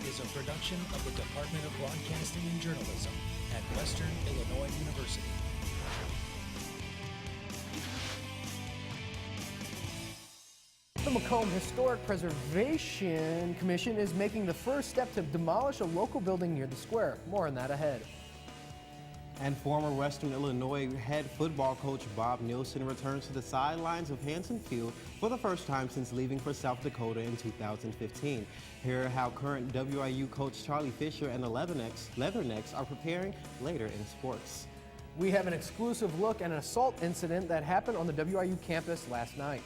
is a production of the Department of Broadcasting and Journalism at Western Illinois University. The Macomb Historic Preservation Commission is making the first step to demolish a local building near the square. More on that ahead. And former Western Illinois head football coach Bob Nielsen returns to the sidelines of Hanson Field for the first time since leaving for South Dakota in 2015. Hear how current WIU coach Charlie Fisher and the Leathernecks are preparing later in sports. We have an exclusive look at an assault incident that happened on the WIU campus last night.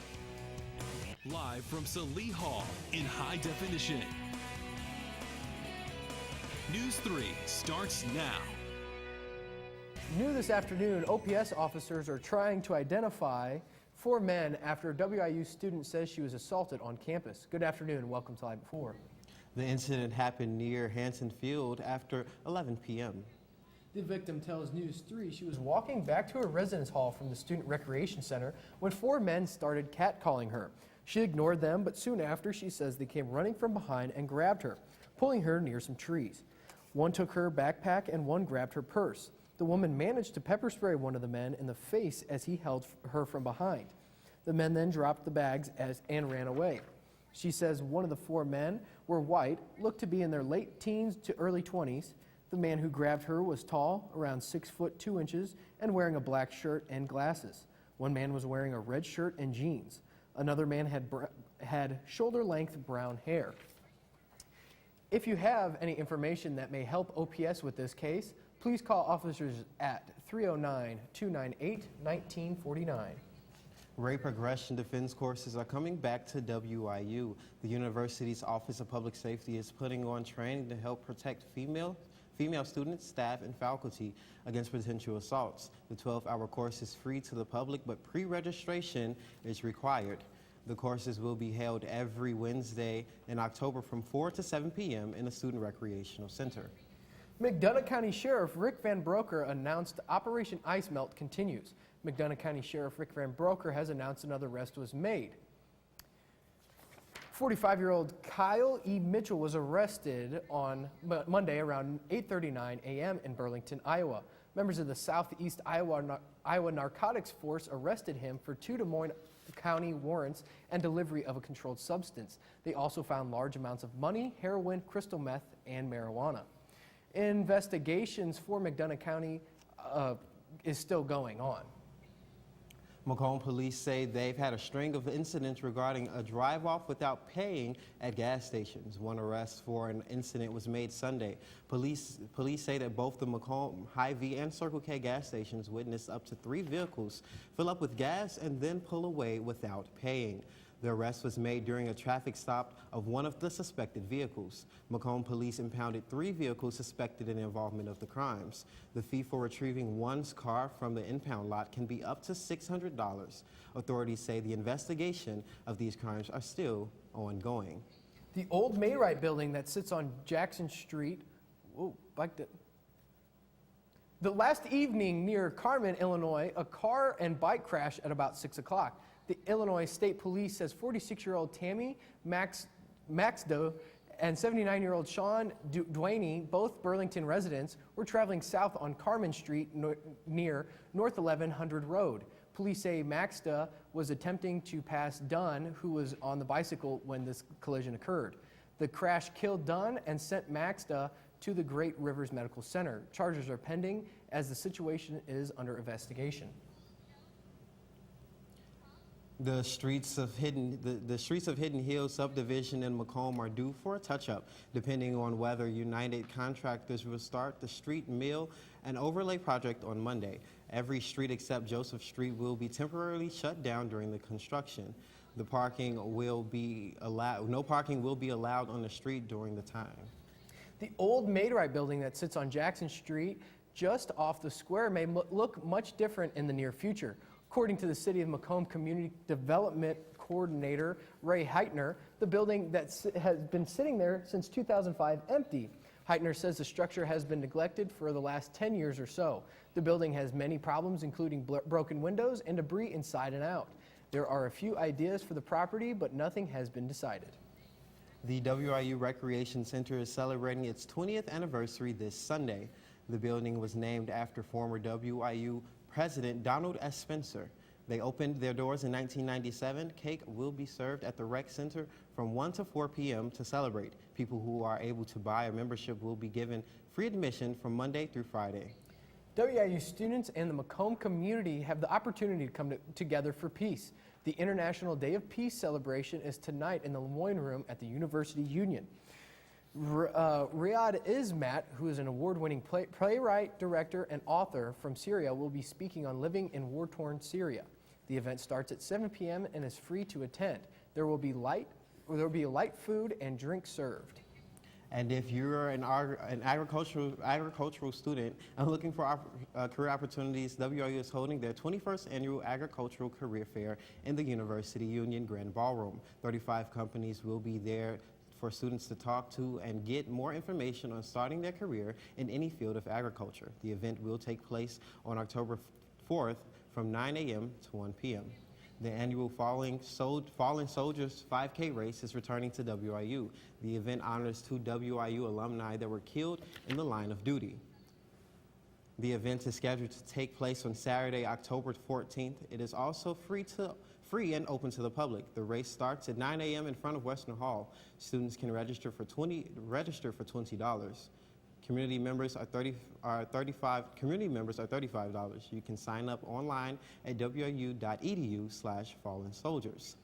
Live from Salee Hall in high definition. News 3 starts now. New this afternoon, OPS officers are trying to identify 4 men after a WIU student says she was assaulted on campus. Good afternoon and welcome to Live at 4. The incident happened near Hanson Field after 11 p.m. The victim tells News 3 she was walking back to her residence hall from the Student Recreation Center when 4 men started catcalling her. She ignored them, but soon after she says they came running from behind and grabbed her, pulling her near some trees. One took her backpack and one grabbed her purse. The woman managed to pepper spray one of the men in the face as he held her from behind. The men then dropped the bags and ran away. She says one of the 4 men were white, looked to be in their late teens to early 20s. The man who grabbed her was tall, around 6 foot 2 inches, and wearing a black shirt and glasses. One man was wearing a red shirt and jeans. Another man had shoulder-length brown hair. If you have any information that may help OPS with this case, please call officers at 309-298-1949. Rape regression defense courses are coming back to WIU. The university's Office of Public Safety is putting on training to help protect female students, staff, and faculty against potential assaults. The 12-hour course is free to the public, but pre-registration is required. The courses will be held every Wednesday in October from 4 to 7 p.m. in the Student Recreational Center. McDonough County Sheriff Rick Van Broecker announced Operation Ice Melt continues. McDonough County Sheriff Rick Van Broecker has announced another arrest was made. 45-year-old Kyle E. Mitchell was arrested on Monday around 8:39 a.m. in Burlington, Iowa. Members of the Southeast Iowa Narcotics Force arrested him for 2 Des Moines County warrants and delivery of a controlled substance. They also found large amounts of money, heroin, crystal meth, and marijuana. Investigations for McDonough County is still going on. Macomb police say they've had a string of incidents regarding a drive-off without paying at gas stations. One arrest for an incident was made Sunday. Police say that both the Macomb, Hy-Vee, and Circle K gas stations witnessed up to 3 vehicles fill up with gas and then pull away without paying. The arrest was made during a traffic stop of one of the suspected vehicles. Macomb police impounded 3 vehicles suspected in the involvement of the crimes. The fee for retrieving one's car from the impound lot can be up to $600. Authorities say the investigation of these crimes are still ongoing. The old Mayrite building that sits on Jackson Street, the last evening near Carmen, Illinois, a car and bike crashed at about 6 o'clock. The Illinois State Police says 46-year-old Tammy Maxdo and 79-year-old Sean Duaney, both Burlington residents, were traveling south on Carmen Street near North 1100 Road. Police say Maxda was attempting to pass Dunn, who was on the bicycle when this collision occurred. The crash killed Dunn and sent Maxda to the Great Rivers Medical Center. Charges are pending as the situation is under investigation. The streets of Hidden Hills subdivision in Macomb are due for a touch-up, depending on whether United Contractors will start the street mill and overlay project on Monday. Every street except Joseph Street will be temporarily shut down during the construction. No parking will be allowed on the street during the time. The old Mayrite building that sits on Jackson Street, just off the square, may look much different in the near future. According to the City of Macomb Community Development Coordinator Ray Heitner, the building that has been sitting there since 2005 empty. Heitner says the structure has been neglected for the last 10 years or so. The building has many problems, including broken windows and debris inside and out. There are a few ideas for the property, but nothing has been decided. The WIU Recreation Center is celebrating its 20th anniversary this Sunday. The building was named after former WIU President Donald S. Spencer. They opened their doors in 1997. Cake will be served at the Rec Center from 1 to 4 p.m. to celebrate. People who are able to buy a membership will be given free admission from Monday through Friday. WIU students and the Macomb community have the opportunity to come together for peace. The International Day of Peace celebration is tonight in the Lemoyne Room at the University Union. Riyad Ismat, who is an award-winning playwright, director, and author from Syria, will be speaking on living in war-torn Syria. The event starts at 7 p.m. and is free to attend. There will be light food and drink served. And if you're an agricultural student and looking for career opportunities, WIU is holding their 21st annual agricultural career fair in the University Union Grand Ballroom. 35 companies will be there for students to talk to and get more information on starting their career in any field of agriculture. The event will take place on October 4th from 9 a.m. to 1 p.m. The annual Fallen Soldiers 5K race is returning to WIU. The event honors 2 WIU alumni that were killed in the line of duty. The event is scheduled to take place on Saturday, October 14th. It is also free and open to the public. The race starts at 9 a.m. in front of Western Hall. Students can register for $20. Community members are $35. You can sign up online at wiu.edu/fallen soldiers.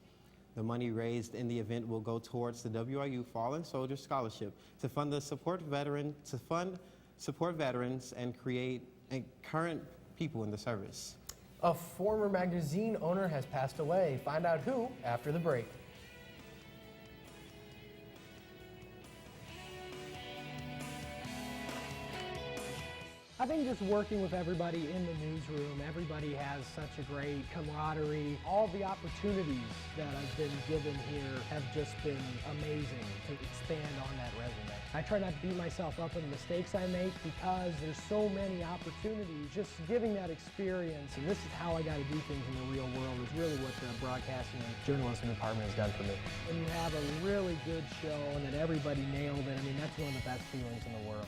The money raised in the event will go towards the WIU Fallen Soldiers Scholarship to fund support veterans and create current people in the service. A former magazine owner has passed away. Find out who after the break. I think just working with everybody in the newsroom, everybody has such a great camaraderie. All the opportunities that I've been given here have just been amazing to expand on that resume. I try not to beat myself up on the mistakes I make because there's so many opportunities. Just giving that experience, and this is how I got to do things in the real world, is really what the broadcasting and journalism department has done for me. When you have a really good show and that everybody nailed it, I mean, that's one of the best feelings in the world.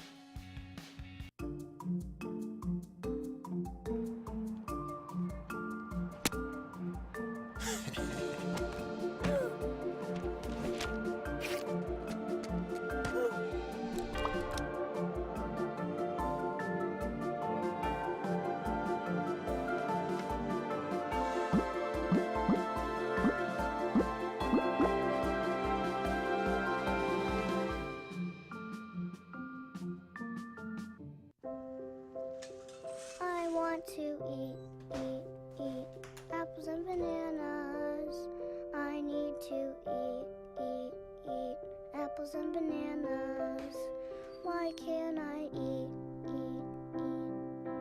I want to eat apples and bananas. I need to eat apples and bananas. Why can't I eat?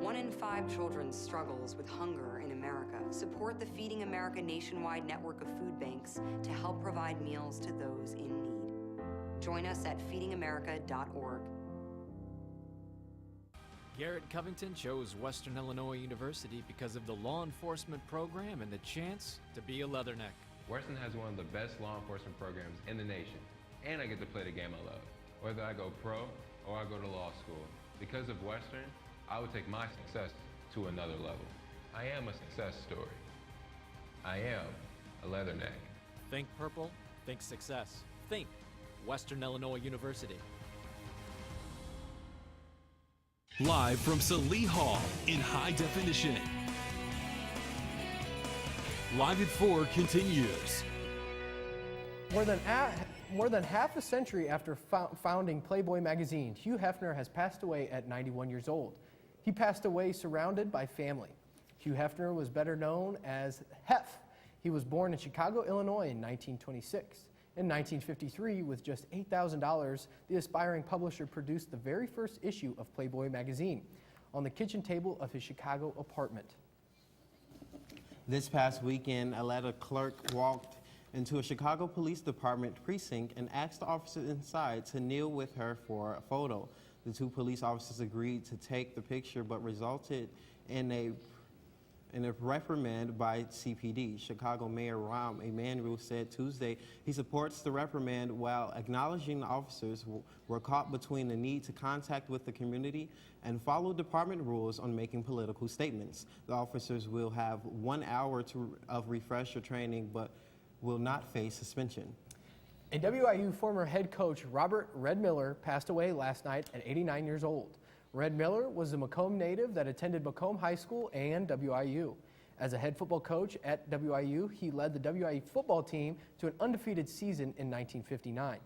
1 in 5 children struggles with hunger in America. Support the Feeding America nationwide network of food banks to help provide meals to those in need. Join us at feedingamerica.org. Garrett Covington chose Western Illinois University because of the law enforcement program and the chance to be a leatherneck. Western has one of the best law enforcement programs in the nation, and I get to play the game I love. Whether I go pro or I go to law school, because of Western, I would take my success to another level. I am a success story. I am a leatherneck. Think purple, think success. Think Western Illinois University. Live from Salee Hall in high definition. Live at 4 continues. More than half a century after founding Playboy magazine, Hugh Hefner has passed away at 91 years old. He passed away surrounded by family. Hugh Hefner was better known as Hef. He was born in Chicago, Illinois in 1926. In 1953, with just $8,000, the aspiring publisher produced the very first issue of Playboy magazine on the kitchen table of his Chicago apartment. This past weekend, a letter clerk walked into a Chicago Police Department precinct and asked the officers inside to kneel with her for a photo. The 2 police officers agreed to take the picture, but resulted in in a reprimand by CPD. Chicago Mayor Rahm Emanuel said Tuesday he supports the reprimand while acknowledging the officers were caught between the need to contact with the community and follow department rules on making political statements. The officers will have 1 hour of refresher training but will not face suspension. And WIU former head coach Robert Red Miller passed away last night at 89 years old. Red Miller was a Macomb native that attended Macomb High School and WIU. As a head football coach at WIU, he led the WIU football team to an undefeated season in 1959.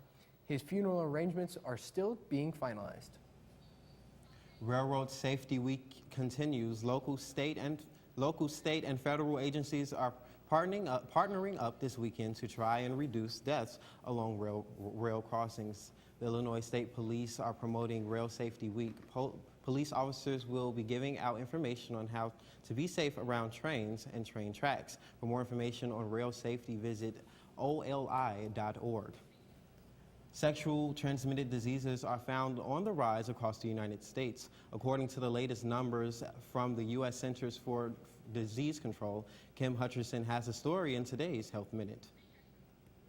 His funeral arrangements are still being finalized. Railroad Safety Week continues. Local, state, and federal agencies are partnering up this weekend to try and reduce deaths along rail crossings. The Illinois State Police are promoting Rail Safety Week. Police officers will be giving out information on how to be safe around trains and train tracks. For more information on rail safety, visit oli.org. Sexual transmitted diseases are found on the rise across the United States. According to the latest numbers from the U.S. Centers for Disease Control, Kim Hutcherson has a story in today's Health Minute.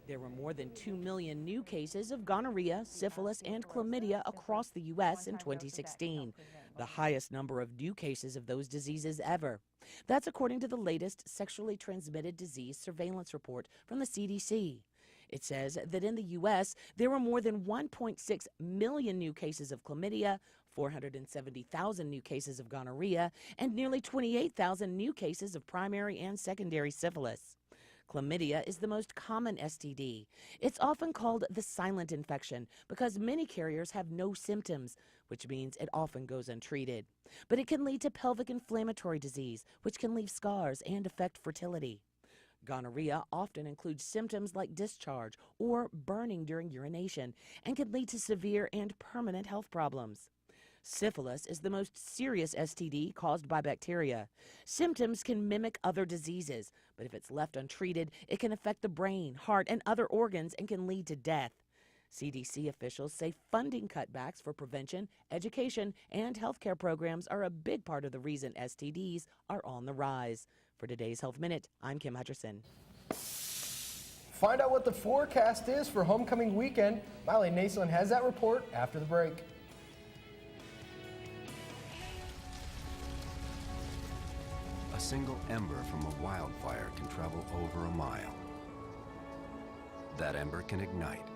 There were more than 2 million new cases of gonorrhea, syphilis, and chlamydia across the U.S. in 2016, the highest number of new cases of those diseases ever. That's according to the latest sexually transmitted disease surveillance report from the CDC. It says that in the U.S., there were more than 1.6 million new cases of chlamydia, 470,000 new cases of gonorrhea, and nearly 28,000 new cases of primary and secondary syphilis. Chlamydia is the most common STD. It's often called the silent infection because many carriers have no symptoms, which means it often goes untreated. But it can lead to pelvic inflammatory disease, which can leave scars and affect fertility. Gonorrhea often includes symptoms like discharge or burning during urination and can lead to severe and permanent health problems. Syphilis is the most serious STD caused by bacteria. Symptoms can mimic other diseases, but if it's left untreated, it can affect the brain, heart, and other organs and can lead to death. CDC officials say funding cutbacks for prevention, education, and healthcare programs are a big part of the reason STDs are on the rise. For today's Health Minute, I'm Kim Hutcherson. Find out what the forecast is for homecoming weekend. Miley Naslin has that report after the break. A single ember from a wildfire can travel over a mile. That ember can ignite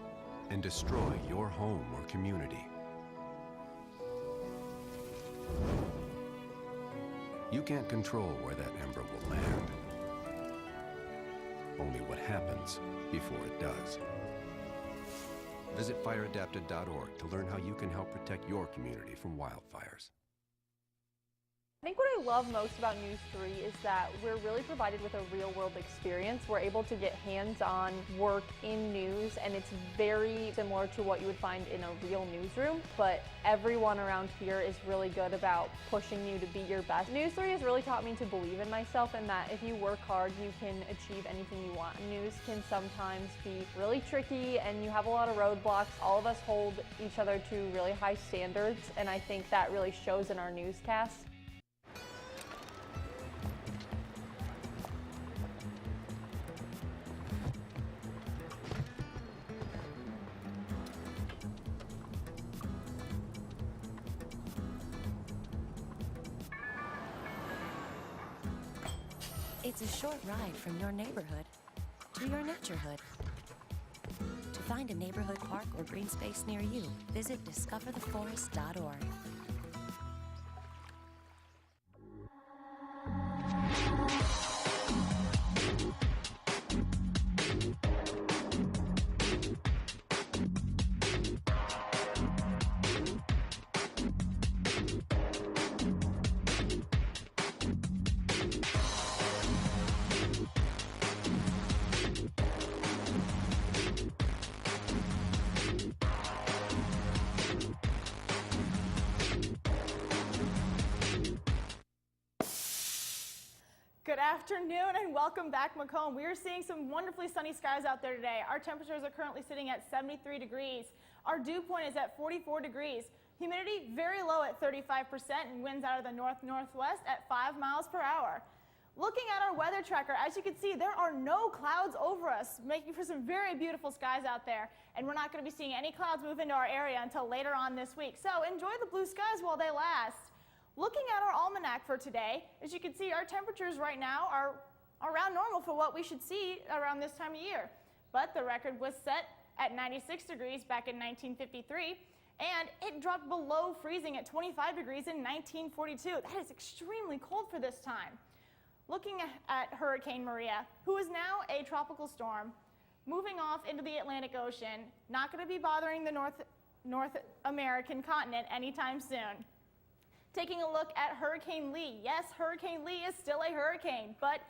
and destroy your home or community. You can't control where that ember will land. Only what happens before it does. Visit fireadapted.org to learn how you can help protect your community from wildfires. I think what I love most about News3 is that we're really provided with a real-world experience. We're able to get hands-on work in news, and it's very similar to what you would find in a real newsroom, but everyone around here is really good about pushing you to be your best. News3 has really taught me to believe in myself and that if you work hard, you can achieve anything you want. News can sometimes be really tricky, and you have a lot of roadblocks. All of us hold each other to really high standards, and I think that really shows in our newscasts. It's a short ride from your neighborhood to your naturehood. To find a neighborhood park or green space near you, visit discovertheforest.org. Good afternoon and welcome back, Macomb. We are seeing some wonderfully sunny skies out there today. Our temperatures are currently sitting at 73 degrees. Our dew point is at 44 degrees. Humidity very low at 35% and winds out of the north-northwest at 5 miles per hour. Looking at our weather tracker, as you can see, there are no clouds over us, making for some very beautiful skies out there. And we're not going to be seeing any clouds move into our area until later on this week. So enjoy the blue skies while they last. Looking at our almanac for today, as you can see, our temperatures right now are around normal for what we should see around this time of year. But the record was set at 96 degrees back in 1953, and it dropped below freezing at 25 degrees in 1942. That is extremely cold for this time. Looking at Hurricane Maria, who is now a tropical storm, moving off into the Atlantic Ocean, not going to be bothering the North American continent anytime soon. Taking a look at Hurricane Lee. Yes, Hurricane Lee is still a hurricane, but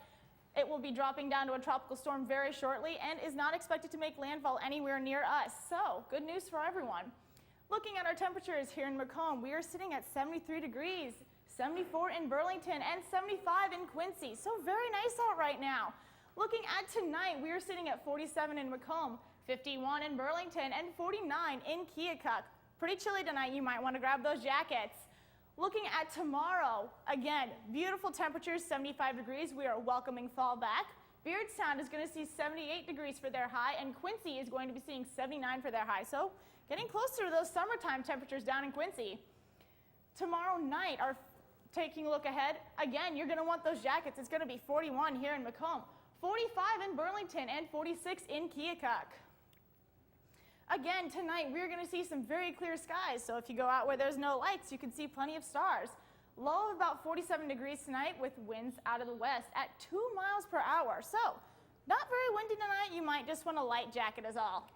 it will be dropping down to a tropical storm very shortly and is not expected to make landfall anywhere near us. So, good news for everyone. Looking at our temperatures here in Macomb, we are sitting at 73 degrees. 74 in Burlington, and 75 in Quincy. So very nice out right now. Looking at tonight, we are sitting at 47 in Macomb, 51 in Burlington, and 49 in Keokuk. Pretty chilly tonight. You might want to grab those jackets. Looking at tomorrow, again, beautiful temperatures, 75 degrees. We are welcoming fall back. Beardstown is going to see 78 degrees for their high, and Quincy is going to be seeing 79 for their high. So getting closer to those summertime temperatures down in Quincy. Tomorrow night, taking a look ahead, again, you're going to want those jackets. It's going to be 41 here in Macomb, 45 in Burlington, and 46 in Keokuk. Again, tonight, we're going to see some very clear skies, so if you go out where there's no lights, you can see plenty of stars. Low of about 47 degrees tonight with winds out of the west at 2 miles per hour. So, not very windy tonight. You might just want a light jacket is all.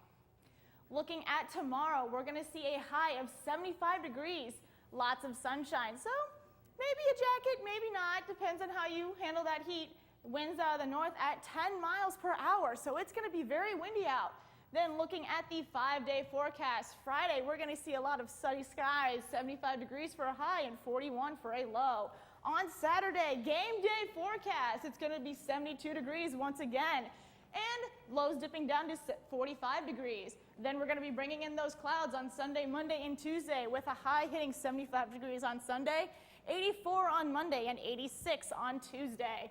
Looking at tomorrow, we're going to see a high of 75 degrees, lots of sunshine. So, maybe a jacket, maybe not, depends on how you handle that heat. Winds out of the north at 10 miles per hour, so it's going to be very windy out. Then looking at the 5-day forecast, Friday we're going to see a lot of sunny skies, 75 degrees for a high and 41 for a low. On Saturday, game day forecast, it's going to be 72 degrees once again, and lows dipping down to 45 degrees. Then we're going to be bringing in those clouds on Sunday, Monday, and Tuesday with a high hitting 75 degrees on Sunday, 84 on Monday, and 86 on Tuesday,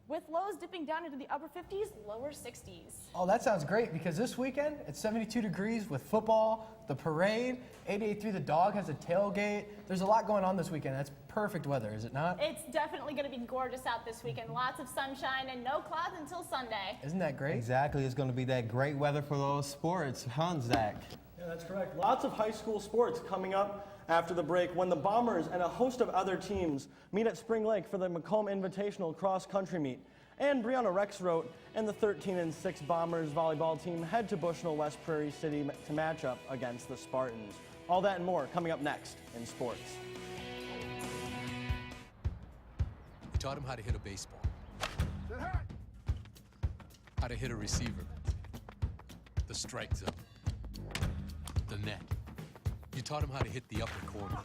with lows dipping down into the upper 50s, lower 60s. Oh, that sounds great, because this weekend it's 72 degrees with football, the parade, 883 The Dog has a tailgate. There's a lot going on this weekend. That's perfect weather, is it not? It's definitely going to be gorgeous out this weekend. Lots of sunshine and no clouds until Sunday. Isn't that great? Exactly. It's going to be that great weather for those sports. Huh, Zach? Yeah, that's correct. Lots of high school sports coming up after the break when the Bombers and a host of other teams meet at Spring Lake for the Macomb Invitational Cross Country Meet. And Brianna Rex wrote, and the 13-6 Bombers volleyball team head to Bushnell West Prairie City to match up against the Spartans. All that and more coming up next in sports. We taught him how to hit a baseball, how to hit a receiver, the strike zone, the net. You taught him how to hit the upper corner.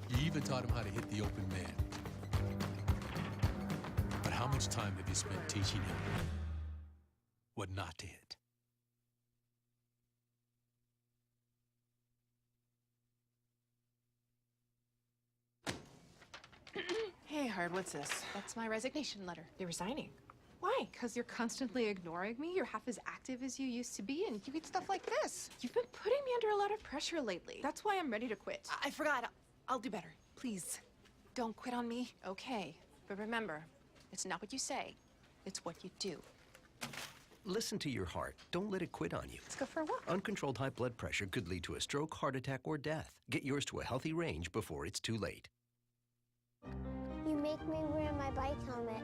You even taught him how to hit the open man. But how much time have you spent teaching him what not to hit? Hey, Hard, what's this? That's my resignation letter. You're resigning. Why? Because you're constantly ignoring me. You're half as active as you used to be, and you eat stuff like this. You've been putting me under a lot of pressure lately. That's why I'm ready to quit. I forgot. I'll do better. Please, don't quit on me. Okay, but remember, it's not what you say. It's what you do. Listen to your heart. Don't let it quit on you. Let's go for a walk. Uncontrolled high blood pressure could lead to a stroke, heart attack, or death. Get yours to a healthy range before it's too late. You make me wear my bike helmet.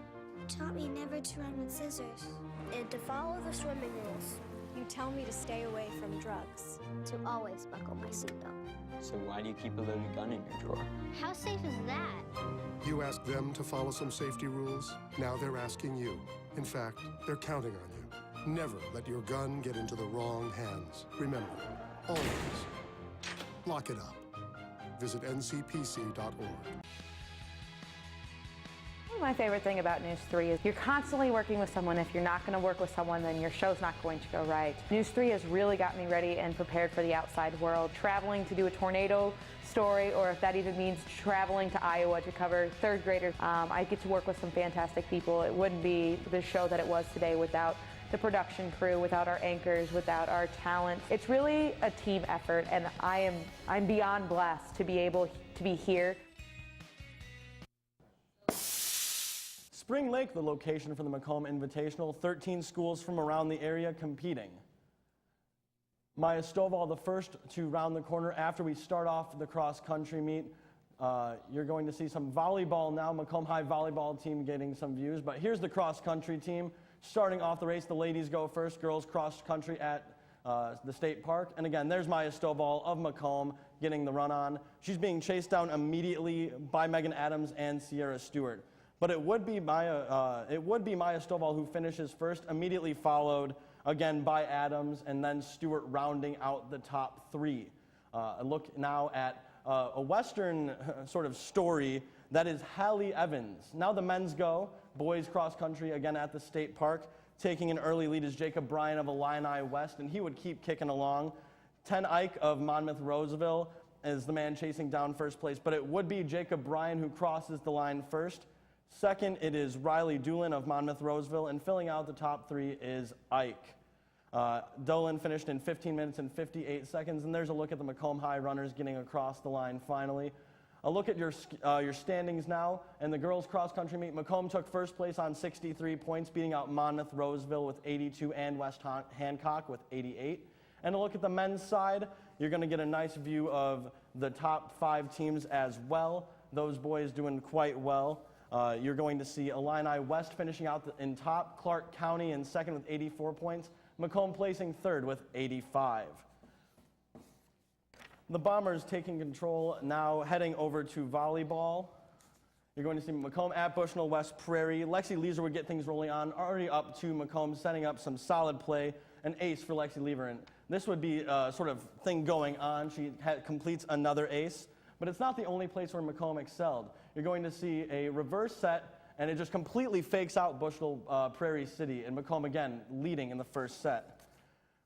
Taught me never to run with scissors. And to follow the swimming rules. You tell me to stay away from drugs. To always buckle my seatbelt. So why do you keep a loaded gun in your drawer? How safe is that? You asked them to follow some safety rules. Now they're asking you. In fact, they're counting on you. Never let your gun get into the wrong hands. Remember, always lock it up. Visit ncpc.org. my favorite thing about News 3 is you're constantly working with someone. If you're not going to work with someone, then your show's not going to go right. News 3 has really got me ready and prepared for the outside world. Traveling to do a tornado story, or if that even means traveling to Iowa to cover third graders, I get to work with some fantastic people. It wouldn't be the show that it was today without the production crew, without our anchors, without our talent. It's really a team effort, and I'm beyond blessed to be able to be here. Spring Lake, the location for the Macomb Invitational, 13 schools from around the area competing. Maya Stovall, the first to round the corner after we start off the cross-country meet. You're going to see some volleyball now, Macomb High volleyball team getting some views, but here's the cross-country team. Starting off the race, the ladies go first, girls cross-country at the state park. And again, there's Maya Stovall of Macomb getting the run on. She's being chased down immediately by Megan Adams and Sierra Stewart. But it would be Maya Stovall who finishes first, immediately followed again by Adams, and then Stewart rounding out the top three. A look now at a Western sort of story that is Hallie Evans. Now the men's go, boys cross country again at the state park. Taking an early lead is Jacob Bryan of Illini West, and he would keep kicking along. 10 Ike of Monmouth Roseville is the man chasing down first place, but it would be Jacob Bryan who crosses the line first. Second, it is Riley Doolin of Monmouth Roseville, and filling out the top three is Ike. Dolan finished in 15 minutes and 58 seconds, and there's a look at the Macomb High runners getting across the line finally. A look at your standings now, and the girls cross-country meet. Macomb took first place on 63 points, beating out Monmouth Roseville with 82 and West Hancock with 88. And a look at the men's side, you're going to get a nice view of the top 5 teams as well. Those boys doing quite well. You're going to see Illini West finishing out in top, Clark County in second with 84 points, Macomb placing third with 85. The Bombers taking control now, heading over to volleyball. You're going to see Macomb at Bushnell West Prairie. Lexi Leeser would get things rolling on, already up to Macomb, setting up some solid play. An ace for Lexi Leeser. And this would be a sort of thing going on. She completes another ace. But it's not the only place where Macomb excelled. You're going to see a reverse set, and it just completely fakes out Bushnell Prairie City, and Macomb again leading in the first set.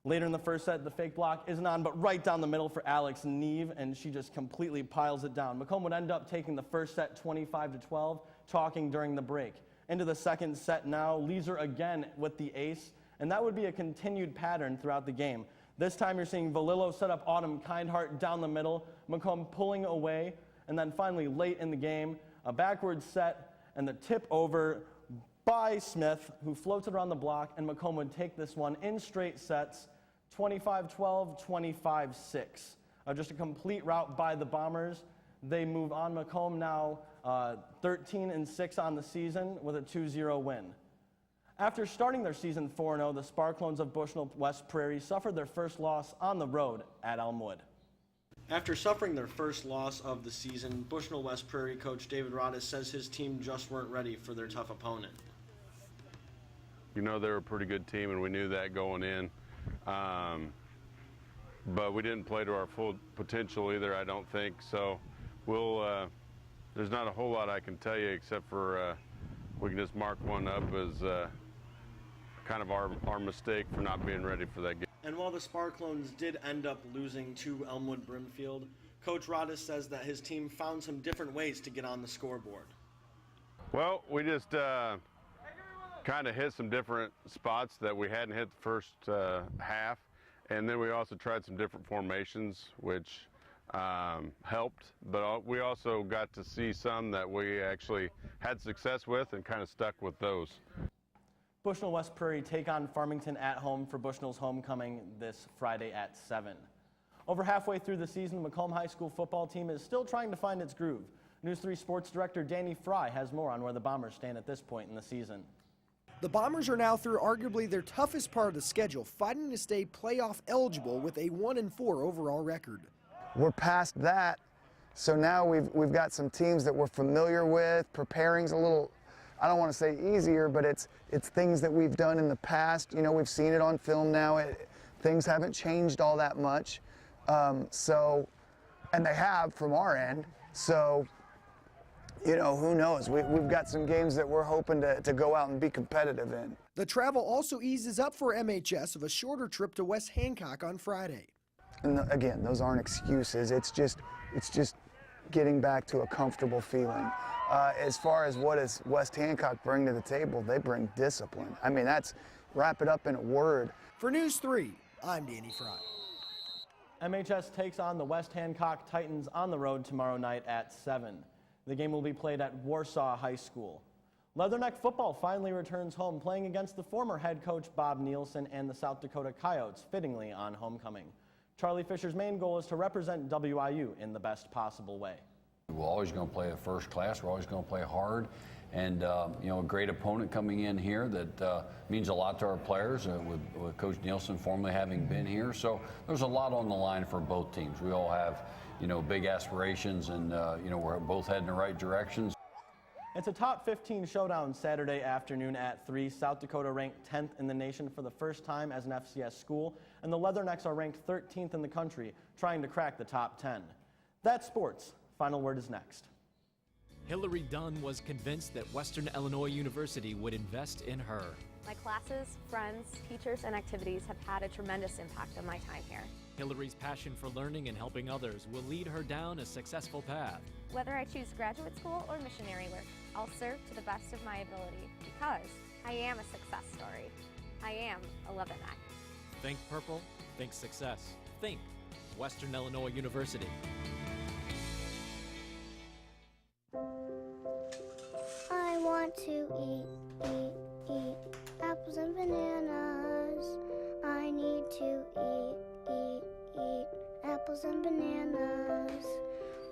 Later in the first set, the fake block isn't on, but right down the middle for Alex Neve, and she just completely piles it down. Macomb would end up taking the first set 25-12, talking during the break. Into the second set now, Leeser again with the ace, and that would be a continued pattern throughout the game. This time you're seeing Valillo set up Autumn Kindheart down the middle, Macomb pulling away, and then finally late in the game, a backward set and the tip over by Smith, who floats it around the block, and Macomb would take this one in straight sets, 25-12, 25-6. Just a complete rout by the Bombers. They move on. Macomb now 13-6 on the season with a 2-0 win. After starting their season 4-0, the Sparklones of Bushnell West Prairie suffered their first loss on the road at Elmwood. After suffering their first loss of the season, Bushnell West Prairie coach David Roddice says his team just weren't ready for their tough opponent. You know, they're a pretty good team, and we knew that going in. But we didn't play to our full potential either, I don't think. So there's not a whole lot I can tell you except for we can just mark one up as kind of our mistake for not being ready for that game. And while the Sparklones did end up losing to Elmwood Brimfield, Coach Roddice says that his team found some different ways to get on the scoreboard. Well, we just kind of hit some different spots that we hadn't hit the first half, and then we also tried some different formations, which helped, but we also got to see some that we actually had success with and kind of stuck with those. Bushnell West Prairie take on Farmington at home for Bushnell's homecoming this Friday at 7. Over halfway through the season, the Macomb High School football team is still trying to find its groove. News 3 sports director Danny Fry has more on where the Bombers stand at this point in the season. The Bombers are now through arguably their toughest part of the schedule, fighting to stay playoff eligible with a 1-4 overall record. We're past that, so now we've got some teams that we're familiar with. Preparing's a little, I don't want to say easier, but it's things that we've done in the past. You know, we've seen it on film now. Things haven't changed all that much. And they have from our end. So you know, who knows? We've got some games that we're hoping to go out and be competitive in. The travel also eases up for MHS of a shorter trip to West Hancock on Friday. And again, those aren't excuses. It's just getting back to a comfortable feeling. As far as what does West Hancock bring to the table, they bring discipline. I mean, wrap it up in a word. For News 3, I'm Danny Fry. MHS takes on the West Hancock Titans on the road tomorrow night at 7. The game will be played at Warsaw High School. Leatherneck football finally returns home, playing against the former head coach Bob Nielsen and the South Dakota Coyotes, fittingly on homecoming. Charlie Fisher's main goal is to represent WIU in the best possible way. We're always going to play a first class. We're always going to play hard. And, you know, a great opponent coming in here that means a lot to our players, with Coach Nielsen formerly having been here. So there's a lot on the line for both teams. We all have, you know, big aspirations, and, you know, we're both heading in the right directions. It's a top 15 showdown Saturday afternoon at 3. South Dakota ranked 10th in the nation for the first time as an FCS school, and the Leathernecks are ranked 13th in the country, trying to crack the top 10. That's sports. Final word is next. Hillary Dunn was convinced that Western Illinois University would invest in her. My classes, friends, teachers, and activities have had a tremendous impact on my time here. Hillary's passion for learning and helping others will lead her down a successful path. Whether I choose graduate school or missionary work, I'll serve to the best of my ability because I am a success story. I am a Leatherneck. Think purple, think success. Think Western Illinois University. I want to eat apples and bananas. I need to eat apples and bananas.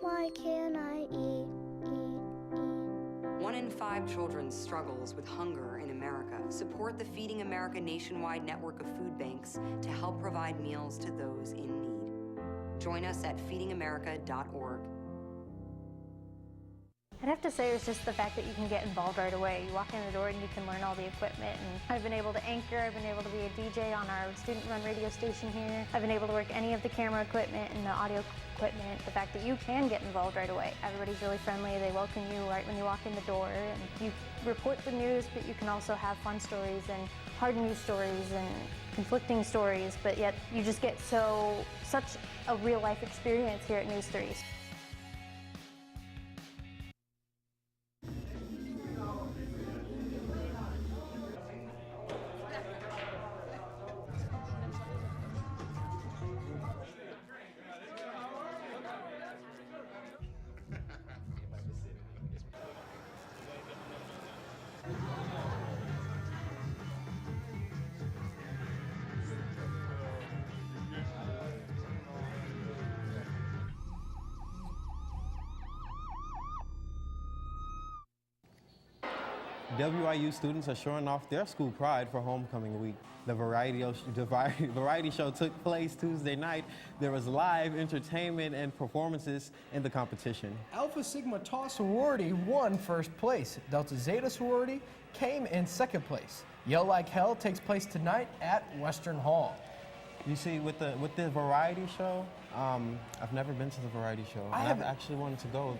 Why can't I eat? 1 in 5 children struggles with hunger in America. Support the Feeding America nationwide network of food banks to help provide meals to those in need. Join us at feedingamerica.org. I'd have to say it's just the fact that you can get involved right away. You walk in the door and you can learn all the equipment. And I've been able to anchor, I've been able to be a DJ on our student-run radio station here. I've been able to work any of the camera equipment and the audio equipment. The fact that you can get involved right away. Everybody's really friendly. They welcome you right when you walk in the door. And you report the news, but you can also have fun stories and hard news stories and conflicting stories. But yet you just get such a real-life experience here at News 3. WIU students are showing off their school pride for homecoming week. The variety show took place Tuesday night. There was live entertainment and performances in the competition. Alpha Sigma Tau sorority won first place. Delta Zeta sorority came in second place. Yell Like Hell takes place tonight at Western Hall. You see, with the variety show, I've never been to the variety show. I've actually wanted to go.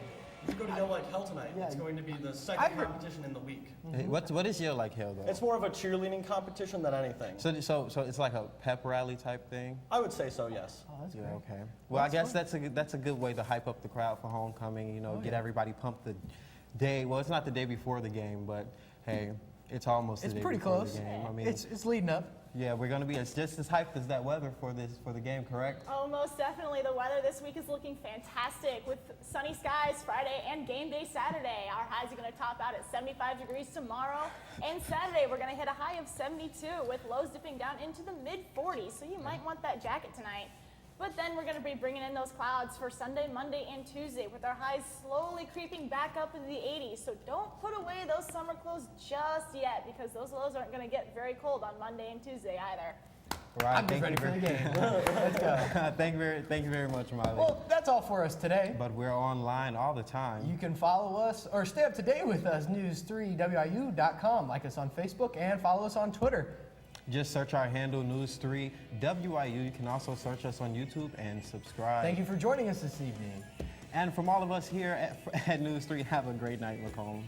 You go to Yell Like Hell tonight. Yeah. It's going to be the second competition in the week. Hey, what is Yell Like Hell, though? It's more of a cheerleading competition than anything. So it's like a pep rally type thing? I would say so, yes. Oh, that's great. Okay. Well, I guess that's a good way to hype up the crowd for homecoming, you know, get everybody pumped the day. Well, it's not the day before the game, but hey, it's almost the day before the game. It's pretty close. I mean, it's leading up. Yeah, we're going to be just as hyped as that weather for the game, correct? Oh, most definitely. The weather this week is looking fantastic with sunny skies Friday and game day Saturday. Our highs are going to top out at 75 degrees tomorrow. And Saturday, we're going to hit a high of 72 with lows dipping down into the mid-40s. So you might want that jacket tonight. But then we're going to be bringing in those clouds for Sunday, Monday, and Tuesday with our highs slowly creeping back up into the 80s. So don't put away those summer clothes just yet because those lows aren't going to get very cold on Monday and Tuesday either. Right, I'm ready for the game. Let's go. Thank you very much, Miley. Well, that's all for us today. But we're online all the time. You can follow us or stay up to date with us, news3wiu.com. Like us on Facebook and follow us on Twitter. Just search our handle, News3WIU. You can also search us on YouTube and subscribe. Thank you for joining us this evening. And from all of us here at News 3, have a great night, Macomb.